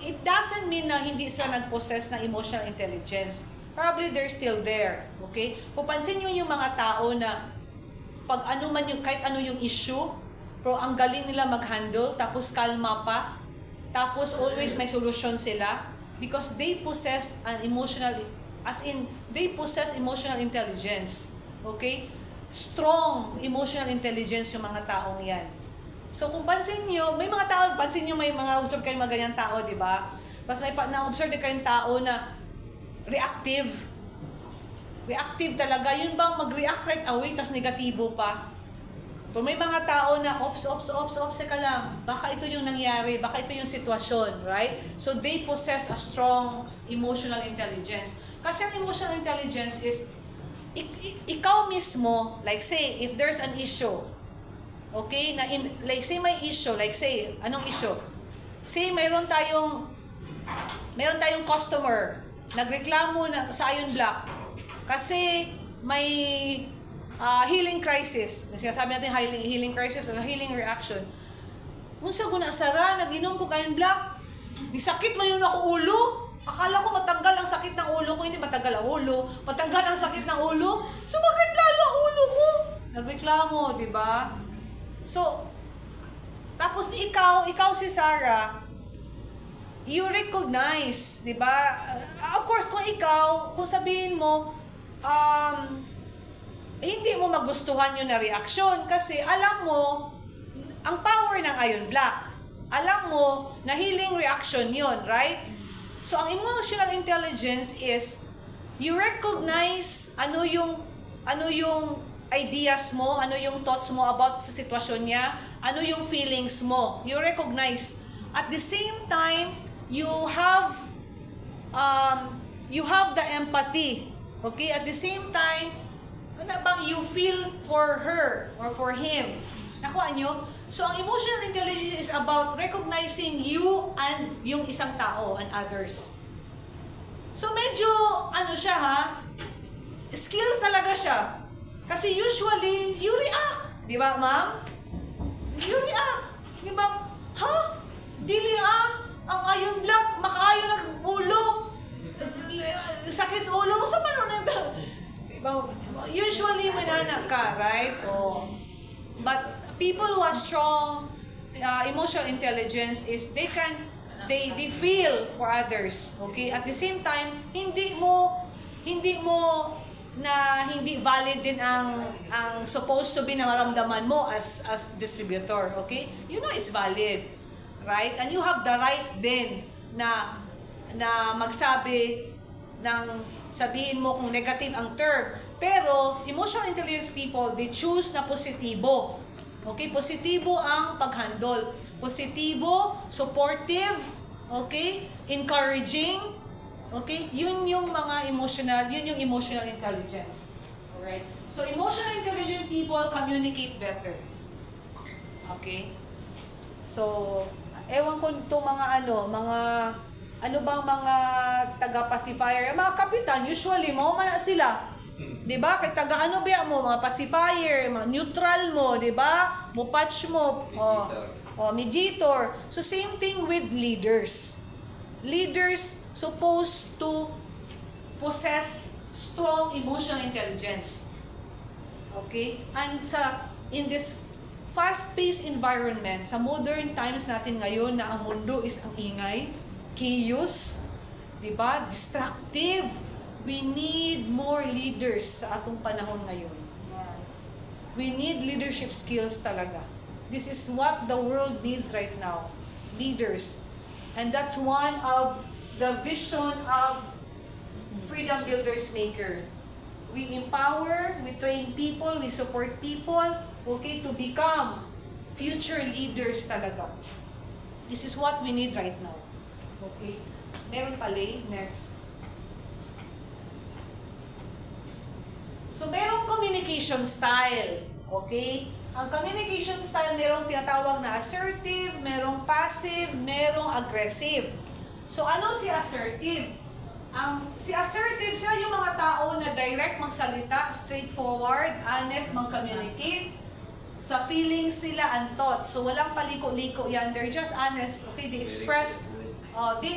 it doesn't mean na hindi sila nag-possess ng emotional intelligence. Probably they're still there. Okay? Pupansin nyo yung mga tao na pag kahit ano yung issue, pero ang galing nila mag-handle, tapos kalma pa, tapos always may solution sila because they possess they possess emotional intelligence. Okay? Strong emotional intelligence yung mga taong yan. So kung pansin nyo, may mga tao, may mga observe kayong mga ganyan tao, di ba? Tapos may na-observe kayong tao na reactive. Reactive talaga. Yun bang mag-react right away, tas negatibo pa? Kung may mga tao na, ops, ka lang. Baka ito yung nangyari, baka ito yung sitwasyon, right? So they possess a strong emotional intelligence. Kasi ang emotional intelligence is, ikaw mismo, like say, if there's an issue, okay, like say may issue, like say, anong issue? Say, mayroon tayong customer, nagreklamo na sa Ion Black, kasi may healing crisis. Sinasabi natin healing crisis o healing reaction. Kung sa guna sara, nag-inom ko Ion Black, di sakit man yun ako ulo. Akala ko matanggal ang sakit ng ulo ko, hindi matanggal ang ulo. Matanggal ang sakit ng ulo, sumakit lalo ang ulo ko. Nagreklamo, di ba? So, tapos ikaw si Sarah, you recognize, di ba? Of course, kung sabihin mo, hindi mo magustuhan yun na reaksyon kasi alam mo, ang power ng Ion Black. Alam mo na healing reaction yun, right? So, ang emotional intelligence is, you recognize ano yung ideas mo, ano yung thoughts mo about sa sitwasyon niya, ano yung feelings mo. You recognize. At the same time, you have the empathy. Okay? At the same time, you feel for her or for him. Nakuha nyo? So, ang emotional intelligence is about recognizing you and yung isang tao and others. So, medyo, siya ha? Skills talaga siya. Kasi usually, you react. Di ba, ma'am? You react. Di ba? Ha? Dili ang Ion Black, makaayo ng ulo. Sakit sa ulo. So, paano na ito? Usually, mananak ka, right? Oh. But people who have strong emotional intelligence is they feel for others. Okay? At the same time, hindi valid din ang supposed to be na maramdaman mo as distributor. Okay? You know it's valid. Right? And you have the right din na magsabi sabihin mo kung negative ang term. Pero, emotional intelligence people, they choose na positibo. Okay? Positibo ang paghandle. Positibo, supportive, okay? Encouraging, okay? Yun yung emotional intelligence. Alright? So, emotional intelligent people communicate better. Okay? So, ewan ko itong ano bang mga taga-pacifier, mga kapitan, usually, man sila. Diba? Kay taga-ano ba mo, mga pacifier, mga neutral mo, diba? Mupatch mo, mediator. So, same thing with leaders. Leaders supposed to possess strong emotional intelligence. Okay? And in this fast-paced environment, sa modern times natin ngayon na ang mundo is ang ingay, chaos, diba? Destructive. We need more leaders sa atong panahon ngayon. Yes. We need leadership skills talaga. This is what the world needs right now. Leaders. And that's one of the vision of Freedom Builders Maker. We empower, we train people, we support people, okay, to become future leaders talaga. This is what we need right now. Okay? Meron pala, next. So, merong communication style. Okay? Ang communication style, merong tinatawag na assertive, merong passive, merong aggressive. So, ano si assertive? Si assertive, sila yung mga tao na direct magsalita, straightforward, honest, mag-communicate. Sa feelings sila and thoughts. So, walang paliko-liko yan. They're just honest. Okay? They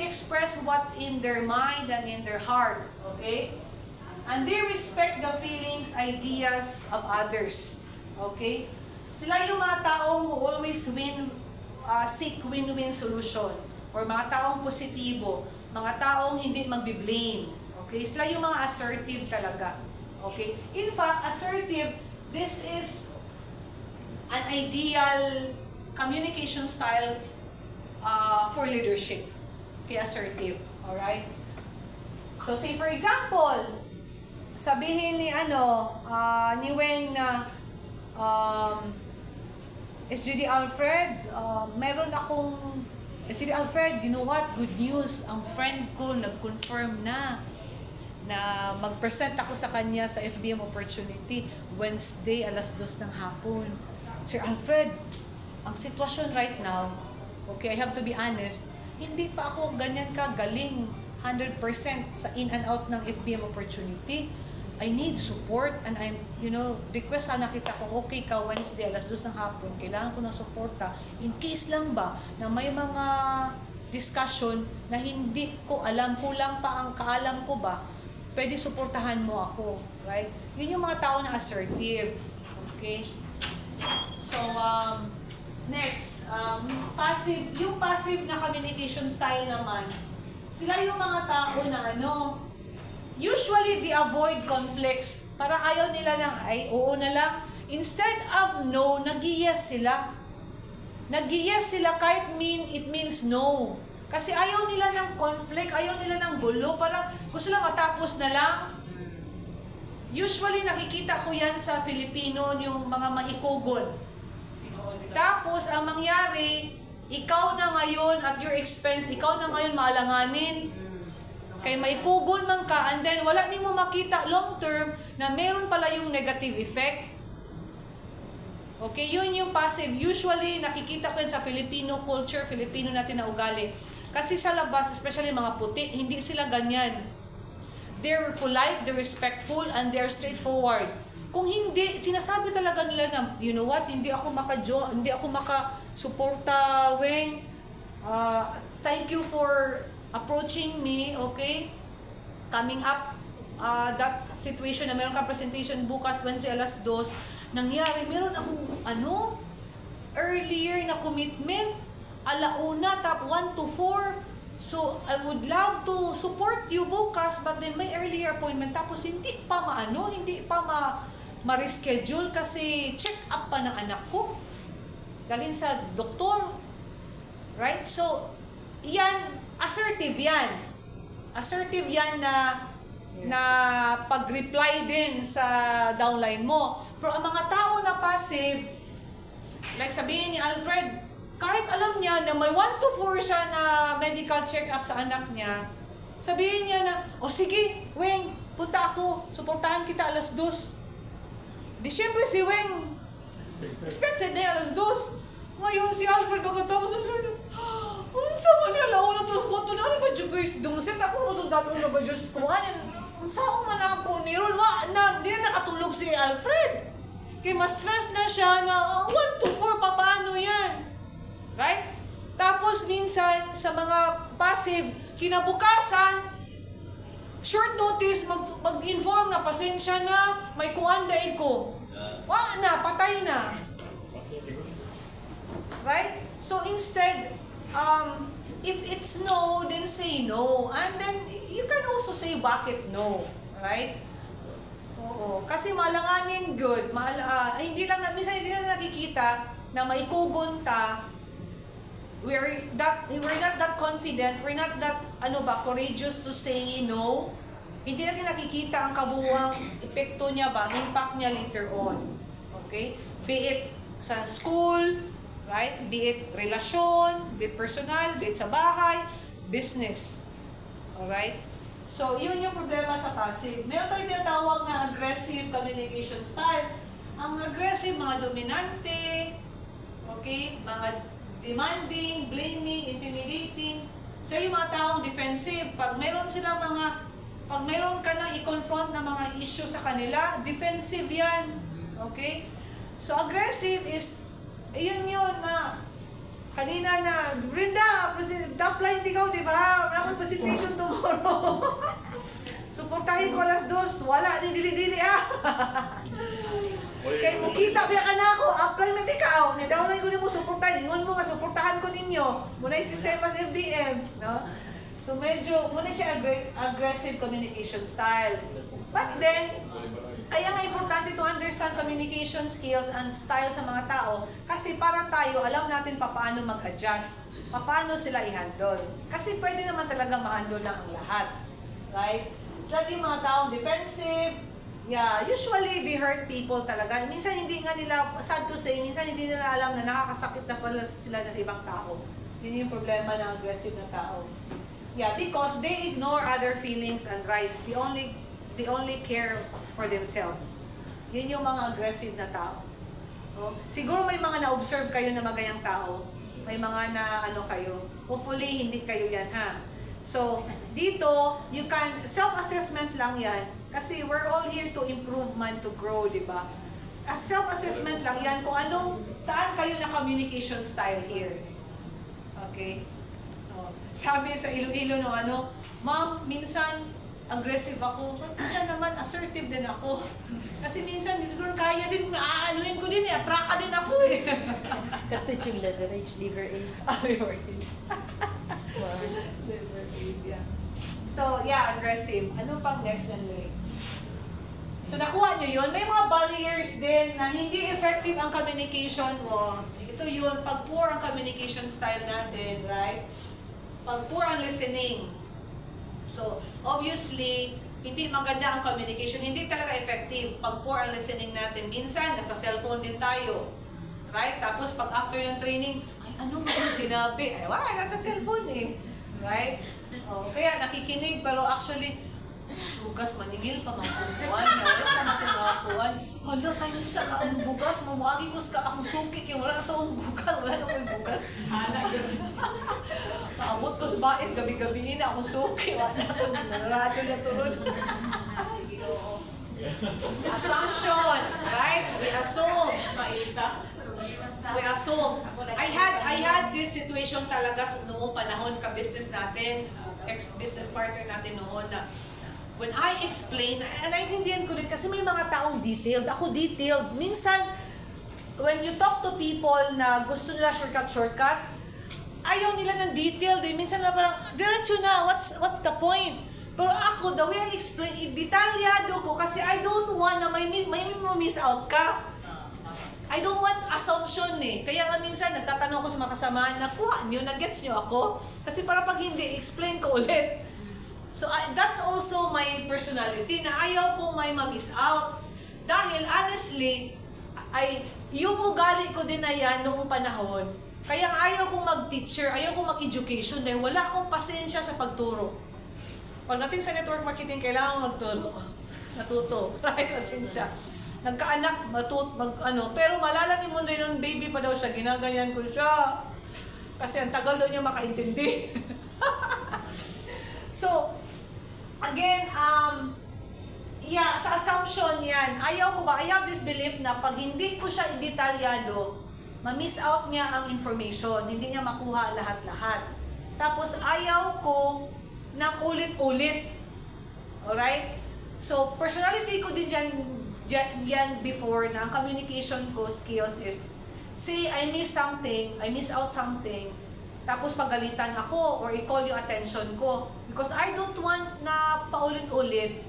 express what's in their mind and in their heart. Okay? And they respect the feelings, ideas of others. Okay? Sila yung mga taong who always seek win-win solution. Or mga taong positibo. Mga taong hindi magbi-blame. Okay? Sila yung mga assertive talaga. Okay? In fact, assertive, this is an ideal communication style for leadership. Okay, assertive. Alright? So, say for example, sabihin ni Wen na SGD Alfred, meron akong SGD Alfred, you know what? Good news. Ang friend ko nag-confirm na mag-present ako sa kanya sa FBM opportunity Wednesday alas 2 ng hapon. Sir Alfred, ang sitwasyon right now, okay, I have to be honest, hindi pa ako ganyan ka galing 100% sa in and out ng FBM opportunity. I need support and I'm, request sana kita kung okay ka Wednesday alas 2 ng hapon, kailangan ko ng suporta in case lang ba na may mga discussion na hindi ko alam, kulang pa ang kaalam ko ba, pwede suportahan mo ako, right? Yun yung mga tao na assertive, okay? So, next, yung passive na communication style naman, sila yung mga tao na usually they avoid conflicts. Para ayaw nila ng ay, oo na lang. Instead of no, nag-yes sila. Nag-yes sila kahit it means no. Kasi ayaw nila ng conflict, ayaw nila ng gulo. Parang gusto lang matapos na lang. Usually nakikita ko yan sa Filipino, yung mga maikugon. Tapos ang mangyari, ikaw na ngayon at your expense, ikaw na ngayon maalanganin. Kay maikugon man ka, and then wala ni mo makita long term na meron pala yung negative effect. Okay, yun yung passive. Usually, nakikita ko yun sa Filipino culture, Filipino natin na ugali. Kasi sa labas, especially mga puti, hindi sila ganyan. They're polite, they're respectful, and they're straightforward. Kung hindi, sinasabi talaga nila na, you know what, hindi ako makasuporta, Weng. Thank you for approaching me, okay? Coming up, that situation na meron ka presentation bukas, Wednesday alas 2, nangyari, meron akong, earlier na commitment, alauna, top 1 to 4, so, I would love to support you bukas, but then may earlier appointment, tapos hindi pa ma-reschedule kasi check up pa ng anak ko, galing sa doktor, right? So, yan, assertive yan. Assertive yan na pag-reply din sa downline mo. Pero ang mga tao na passive, like sabihin ni Alfred, kahit alam niya na may 1 to 4 siya na medical check-up sa anak niya, sabihin niya na, sige, Weng, punta ako, suportahan kita alas 2. Di syempre si Weng, expected na alas 2. Ngayon si Alfred pagkatapos, unsa man niya launa to photo na ba jud guys dungset ako ro dato na ba just ko ayan unsa man ako ni ron na di na nakatulog si Alfred kay mas stress na siya na 1 to 4 paano yan, right? Tapos minsan sa mga passive kinabukasan short notice mag-inform na pasensya na may kuan daig ko patay na, right? So instead, if it's no, then say no. And then, you can also say bakit no. Right? Oo. Kasi malanganin good. Minsan hindi na nakikita na maikugon ta. We're not that confident. We're not that, courageous to say no. Hindi natin nakikita ang kabuuang epekto niya ba, impact niya later on. Okay? Be it sa school, right? Be it relasyon, be it personal, be it sa bahay, business. Alright? So, yun yung problema sa passive. Meron tayong tinatawag na aggressive communication style. Ang aggressive, mga dominante, okay? Mga demanding, blaming, intimidating. So, yung mga taong defensive, pag meron ka na i-confront na mga issue sa kanila, defensive yan. Okay? So, aggressive is yun na kanina na Brenda, top-line ikaw, di ba? Wala akong presentation tomorrow. Suportahin ko alas 2. Wala, dili kaya mukita biya ka na ako, apply mo ikaw. Downline ko ni mo suportahin. Ingon mo nga, suportahan ko ninyo. Muna yung sistema sa FBM. No? So muna siya aggressive communication style. But then, kaya nga importante to understand communication skills and style sa mga tao kasi para tayo, alam natin paano mag-adjust, paano sila i-handle. Kasi pwede naman talaga ma-handle na ang lahat. Right? Sila yung mga taong defensive, Yeah, usually they hurt people talaga. Minsan hindi nga nila, sad to say, minsan hindi nila alam na nakakasakit na pala sila sa ibang tao. Yun yung problema ng aggressive na tao. Yeah, because they ignore other feelings and rights. They only care for themselves. Yun yung mga aggressive na tao. Oh, siguro may mga na-observe kayo na magayang tao. May mga na ano kayo. Hopefully hindi kayo yan, ha? So, dito, you can, self-assessment lang yan. Kasi we're all here to improvement, to grow, di ba? Self-assessment lang yan kung saan kayo na communication style here. Okay? So, sabi sa Iloilo no ma'am, minsan aggressive ako, minsan naman assertive din ako. Kasi minsan, siguro kaya din, aanuhin ko din atraka din ako eh. Katut yung leverage, liver aid. Liver aid, yeah. So, yeah, aggressive. Ano pang next na nila? So, nakuha nyo yun. May mga barriers din na hindi effective ang communication mo. Ito yun, pag poor ang communication style natin, right? Pag poor ang listening. So, obviously, hindi maganda ang communication. Hindi talaga effective pag poor ang listening natin. Minsan, nasa cellphone din tayo. Right? Tapos, pag after ng training, ay, ano mo yung sinabi? Ay, wala, nasa cellphone eh. Right? Oh, kaya nakikinig, pero actually, bugas, maningil pa mga kumpuan. Wala pa matinakuan. Hala, tayo sa kaong bugas. Mamagi ko sa akong suki. Kaya wala na taong bugas. Wala na akong bugas. Paabot ko sa bais. Gabi-gabiin na akong suki. Wala na ito. Narado na tulod. Assumption. Right? We assume. We assume. I had this situation talaga noong panahon ka-business natin. Ex-business partner natin noon na when I explain, and naintindihan ko rin kasi may mga taong detailed. Ako detailed. Minsan, when you talk to people na gusto nila shortcut, ayaw nila ng detailed. Minsan na parang, diretso na, what's the point? Pero ako, the way I explain, detalyado ko kasi I don't want na may miss out ka. I don't want assumption eh. Kaya nga minsan, nagtatanong ko sa mga kasamahan, nakuha nyo, nag-gets nyo ako? Kasi para pag hindi, explain ko ulit. So, that's also my personality na ayaw kong may ma-miss out. Dahil, honestly, yung ugali ko din na yan noong panahon. Kaya ayaw kong mag-teacher, ayaw kong mag-education dahil wala akong pasensya sa pagturo. Pagdating sa network marketing, kailangan magturo. Natuto. Right? Pasensya. Nagkaanak, pero malalamin mo rin nung baby pa daw siya, ginaganyan ko siya. Kasi ang tagal daw niya makaintindi. So, again, sa assumption yan, ayaw ko ba, I have this belief na pag hindi ko siya detalyado, ma-miss out niya ang information, hindi niya makuha lahat-lahat. Tapos, ayaw ko ng ulit-ulit. Alright? So, personality ko din yan before na ang communication ko skills is, say, I miss out something, tapos pagalitan ako or i-call yung attention ko. Because I don't want na paulit-ulit,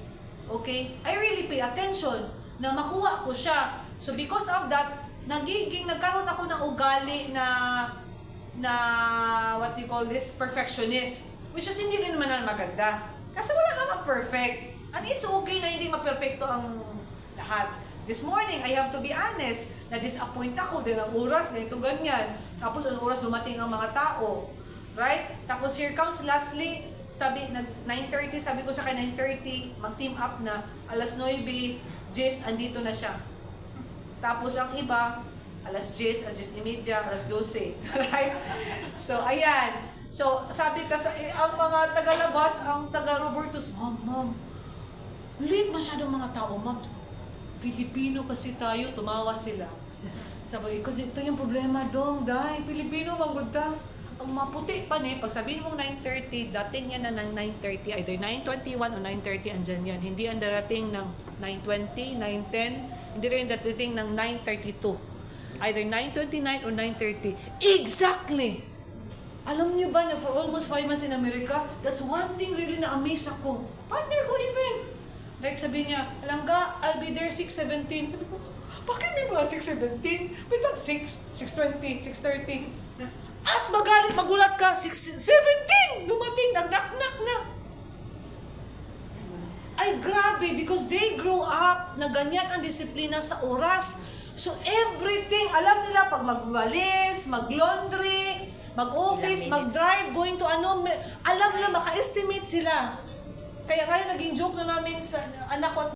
okay? I really pay attention na makuha ko siya. So because of that, nagkaroon ako ng ugali na what do you call this? Perfectionist. Which is hindi rin naman maganda. Kasi wala namang perfect. And it's okay na hindi maperfecto ang lahat. This morning, I have to be honest, na-disappoint ako din ang oras, ganito ganyan. Tapos ang oras dumating ang mga tao. Right? Tapos here comes lastly, 9:30, sabi ko sa kanya 9:30, mag-team up na, alas 9, Jess, andito na siya. Tapos ang iba, alas 10, alas 10:30, alas 12. Right? So, ayan. So, sabi kasi, ang mga taga-labas, ang taga-Robertos, Ma'am, late masyadong mga tao, ma'am. Filipino kasi tayo, tumawa sila. Sabi ko, ito yung problema dong, dahil Filipino, manggunda. Ang maputi pa pag sabihin mong 9:30, dating yan na ng 9:30, either 9:21 o 9:30, andyan yan. Hindi ang darating ng 9:20, 9:10, hindi rin darating ng 9:32. Either 9:29 or 9:30. Exactly! Alam niyo ba na for almost 5 months in America, that's one thing really na-amaze ako. Partner ko even. Like sabi niya, Alangga, I'll be there 6:17. Sabi ko, bakit may mga 6:17? But not 6, 6:20, 6:30. At magulat ka, 6:17! Lumating, nag-knock-knock na. Ay, grabe, because they grow up ganyan ang disiplina sa oras. So everything, alam nila pag magwalis, mag-laundry, mag-office, Ilang minutes. mag-drive, going to alam nila, maka-estimate sila. Kaya ngayon naging joke na namin sa anak ko